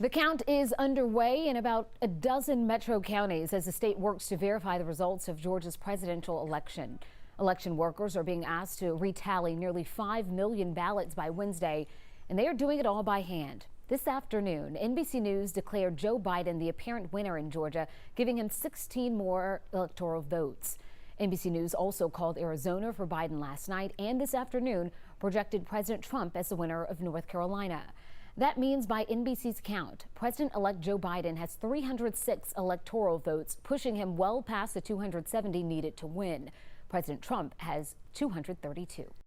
The count is underway in about a dozen metro counties as the state works to verify the results of Georgia's presidential election. Election workers are being asked to retally nearly 5 million ballots by Wednesday, and they are doing it all by hand. This afternoon, NBC News declared Joe Biden the apparent winner in Georgia, giving him 16 more electoral votes. NBC News also called Arizona for Biden last night and this afternoon projected President Trump as the winner of North Carolina. That means by NBC's count, President-elect Joe Biden has 306 electoral votes, pushing him well past the 270 needed to win. President Trump has 232.